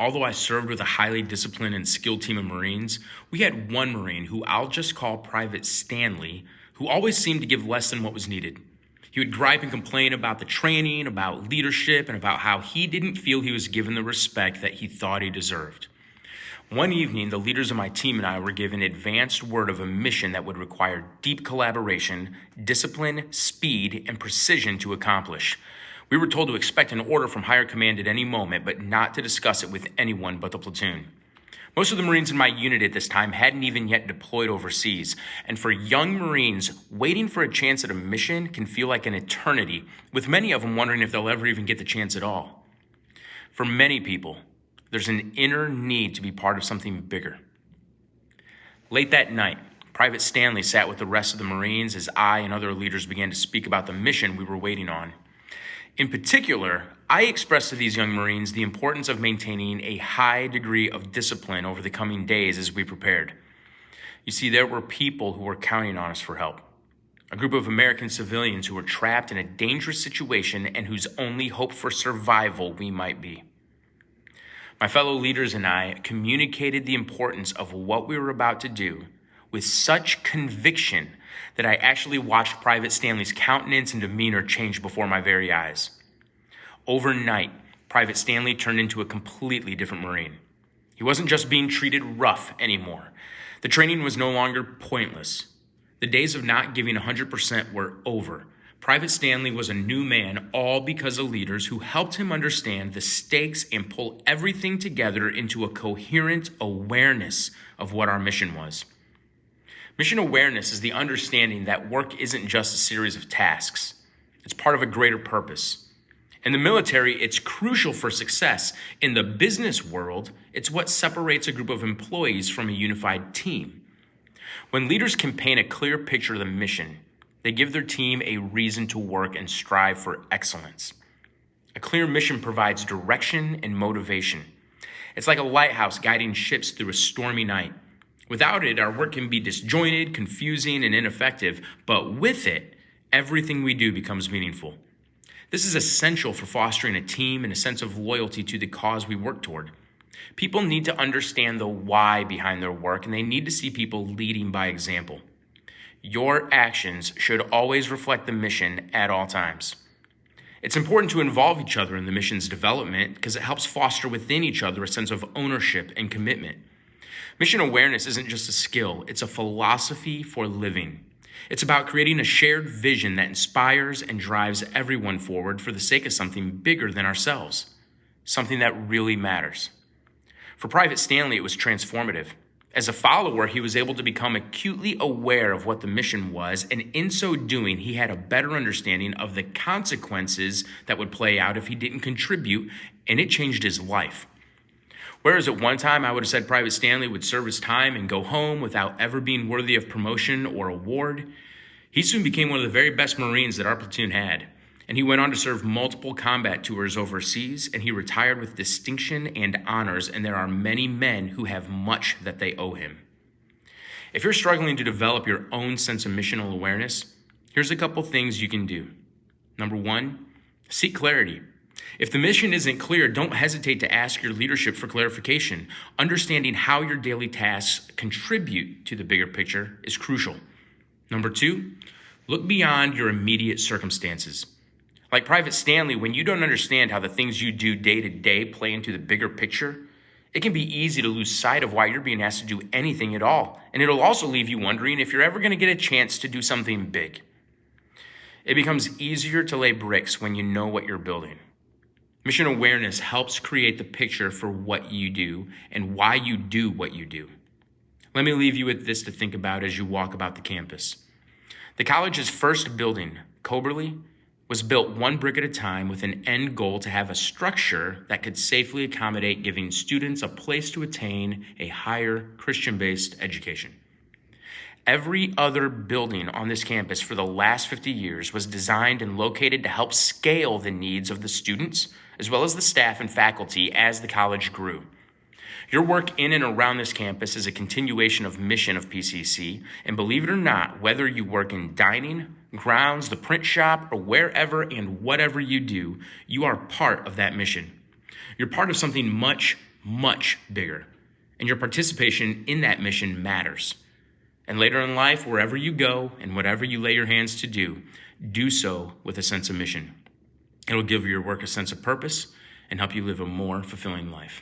although I served with a highly disciplined and skilled team of Marines, we had one Marine who I'll just call Private Stanley, who always seemed to give less than what was needed. He would gripe and complain about the training, about leadership, and about how he didn't feel he was given the respect that he thought he deserved. One evening, the leaders of my team and I were given advanced word of a mission that would require deep collaboration, discipline, speed, and precision to accomplish. We were told to expect an order from higher command at any moment, but not to discuss it with anyone but the platoon. Most of the Marines in my unit at this time hadn't even yet deployed overseas, and for young Marines, waiting for a chance at a mission can feel like an eternity, with many of them wondering if they'll ever even get the chance at all. For many people, there's an inner need to be part of something bigger. Late that night, Private Stanley sat with the rest of the Marines as I and other leaders began to speak about the mission we were waiting on. In particular, I expressed to these young Marines the importance of maintaining a high degree of discipline over the coming days as we prepared. You see, there were people who were counting on us for help. A group of American civilians who were trapped in a dangerous situation and whose only hope for survival we might be. My fellow leaders and I communicated the importance of what we were about to do with such conviction that I actually watched Private Stanley's countenance and demeanor change before my very eyes. Overnight, Private Stanley turned into a completely different Marine. He wasn't just being treated rough anymore. The training was no longer pointless. The days of not giving 100% were over. Private Stanley was a new man, all because of leaders who helped him understand the stakes and pull everything together into a coherent awareness of what our mission was. Mission awareness is the understanding that work isn't just a series of tasks. It's part of a greater purpose. In the military, it's crucial for success. In the business world, it's what separates a group of employees from a unified team. When leaders can paint a clear picture of the mission, they give their team a reason to work and strive for excellence. A clear mission provides direction and motivation. It's like a lighthouse guiding ships through a stormy night. Without it, our work can be disjointed, confusing, and ineffective, but with it, everything we do becomes meaningful. This is essential for fostering a team and a sense of loyalty to the cause we work toward. People need to understand the why behind their work, and they need to see people leading by example. Your actions should always reflect the mission at all times. It's important to involve each other in the mission's development because it helps foster within each other a sense of ownership and commitment. Mission awareness isn't just a skill, it's a philosophy for living. It's about creating a shared vision that inspires and drives everyone forward for the sake of something bigger than ourselves, something that really matters. For Private Stanley, it was transformative. As a follower, he was able to become acutely aware of what the mission was, and in so doing, he had a better understanding of the consequences that would play out if he didn't contribute, and it changed his life. Whereas at one time, I would have said Private Stanley would serve his time and go home without ever being worthy of promotion or award, he soon became one of the very best Marines that our platoon had. And he went on to serve multiple combat tours overseas, and he retired with distinction and honors, and there are many men who have much that they owe him. If you're struggling to develop your own sense of missional awareness, here's a couple things you can do. Number one, seek clarity. If the mission isn't clear, don't hesitate to ask your leadership for clarification. Understanding how your daily tasks contribute to the bigger picture is crucial. Number two, look beyond your immediate circumstances. Like Private Stanley, when you don't understand how the things you do day to day play into the bigger picture, it can be easy to lose sight of why you're being asked to do anything at all. And it'll also leave you wondering if you're ever going to get a chance to do something big. It becomes easier to lay bricks when you know what you're building. Mission awareness helps create the picture for what you do and why you do what you do. Let me leave you with this to think about as you walk about the campus. The college's first building, Coberly, was built one brick at a time with an end goal to have a structure that could safely accommodate giving students a place to attain a higher Christian-based education. Every other building on this campus for the last 50 years was designed and located to help scale the needs of the students, as well as the staff and faculty as the college grew. Your work in and around this campus is a continuation of mission of PCC, and believe it or not, whether you work in dining, grounds, the print shop, or wherever and whatever you do, you are part of that mission. You're part of something much, much bigger, and your participation in that mission matters. And later in life, wherever you go and whatever you lay your hands to do so with a sense of mission. It'll give your work a sense of purpose and help you live a more fulfilling life.